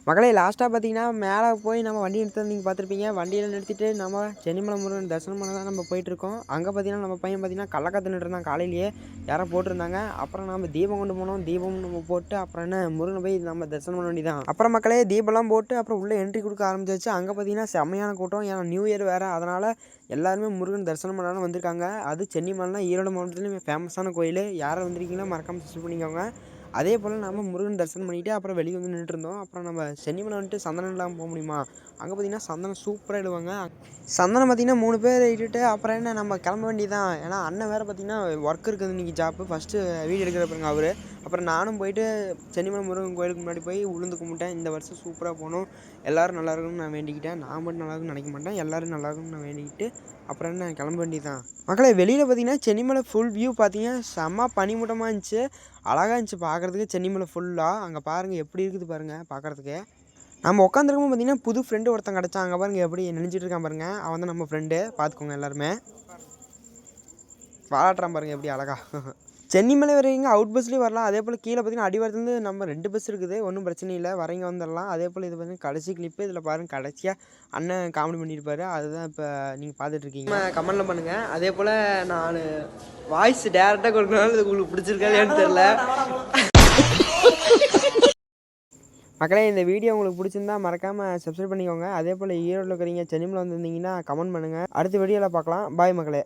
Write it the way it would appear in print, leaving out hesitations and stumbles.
மக்களே லாஸ்ட்டாக பார்த்தீங்கன்னா மேலே போய் நம்ம வண்டி நிறுத்த நீங்கள் பார்த்துருப்பீங்க. வண்டியில் நிறுத்திட்டு நம்ம சென்னிமலை முருகன் தரிசனம் பண்ண தான் நம்ம போயிட்டுருக்கோம். அங்கே பார்த்தீங்கன்னா நம்ம பையன் பார்த்தீங்கன்னா கள்ளக்காத்து நின்றுருந்தான். காலையிலேயே யாரோ போட்டிருந்தாங்க. அப்புறம் நம்ம தீபம் கொண்டு போனோம். தீபம் நம்ம போட்டு அப்புறம் என்ன முருகனை போய் நம்ம தரிசனம் பண்ண வேண்டியதான். அப்புறம் மக்களே தீபம்லாம் போட்டு அப்புறம் உள்ளே என்ட்ரி கொடுக்க ஆரம்பிச்சாச்சு. அங்கே பார்த்தீங்கன்னா செம்மையான கூட்டம். ஏன்னா நியூ இயர் வேறு, அதனால் எல்லாருமே முருகன் தரிசனம் பண்ணாலும் வந்திருக்காங்க. அது சென்னிமலைனா ஈரோடு மாவட்டத்துலேயும் ஃபேமஸான கோயில். யாரை வந்திருக்கீங்களோ மறக்காமல் சப்ஸ்கிரைப் பண்ணிக்கோங்க. அதே போல் நம்ம முருகன் தரிசனம் பண்ணிவிட்டு அப்புறம் வெளியே வந்து நின்றுருந்தோம். அப்புறம் நம்ம சென்னிமலை வந்துட்டு சந்தனம் இல்லாமல் போக முடியுமா? அங்கே பார்த்திங்கன்னா சந்தனம் சூப்பராக இடுவாங்க. சந்தனம் பார்த்திங்கன்னா 3 பேர் இட்டுட்டு அப்புறம் என்ன நம்ம கிளம்ப வேண்டியதான். ஏன்னா அண்ணன் வேறு பார்த்திங்கன்னா ஒர்க் இருக்குது இன்றைக்கி ஜாப்பு. ஃபஸ்ட்டு வீடியோ எடுக்கிறப்பங்க அவர். அப்புறம் நானும் போயிட்டு சென்னிமலை முருகன் கோயிலுக்கு முன்னாடி போய் உளுந்து கும்பிட்டேன். இந்த வருஷம் சூப்பராக போகணும், எல்லோரும் நல்லா இருக்குன்னு நான் வேண்டிக்கிட்டேன். நான் மட்டும் நல்லா இருக்குன்னு நினைக்க மாட்டேன், எல்லோரும் நல்லா இருக்குன்னு நான் வேண்டிக்கிட்டு அப்புறம் என்ன கிளம்ப வேண்டியதான். மக்களே வெளியில் பார்த்திங்கன்னா சென்னிமலை ஃபுல் வியூ பார்த்திங்கன்னா செம்ம பனிமூட்டமாக இருந்துச்சு. அழகாக இருந்துச்சு பார்க்குறதுக்கு சென்னிமலை ஃபுல்லாக. அங்கே பாருங்கள் எப்படி இருக்குது பாருங்கள் பார்க்குறதுக்கு. நம்ம உட்காந்துருக்கும் பார்த்திங்கன்னா புது ஃப்ரெண்டு ஒருத்தன் கிடச்சான். அங்கே பாருங்கள் எப்படி நினைச்சிட்டு இருக்கான் பாருங்கள். அவன் தான் நம்ம ஃப்ரெண்டு, பார்த்துக்கோங்க எல்லாருமே. பாராட்டுறான் பாருங்கள் எப்படி அழகா. சென்னிமலை வரைங்க அவுட் பஸ்லேயும் வரலாம். அதே போல் கீழே பார்த்திங்கன்னா அடிவாரத்துலேருந்து நம்ம 2 பஸ் இருக்குது, ஒன்றும் பிரச்சனை இல்லை, வரீங்க வந்துடலாம். அதே போல் இது பார்த்திங்கன்னா கடைசி கிளிப்பு. இதில் பாருங்கள் கடைசியாக அண்ணன் காமெடி பண்ணியிருப்பாரு, அதுதான் இப்போ நீங்கள் பார்த்துட்ருக்கீங்க. கமெண்ட்டில் பண்ணுங்கள். அதே போல் நான் வாய்ஸ் டேரெக்டாக கொடுக்கறனால இது உங்களுக்கு பிடிச்சிருக்காதுன்னு தெரில. மக்களே இந்த வீடியோ உங்களுக்கு பிடிச்சிருந்தா மறக்காமல் சப்ஸ்கிரைப் பண்ணிக்கோங்க. அதே போல் ஈரோட்டில் இருக்கிறீங்க சென்னிமலை வந்திருந்தீங்கன்னா கமெண்ட் பண்ணுங்கள். அடுத்த வீடியோவில் பார்க்கலாம். பாய் மக்களே.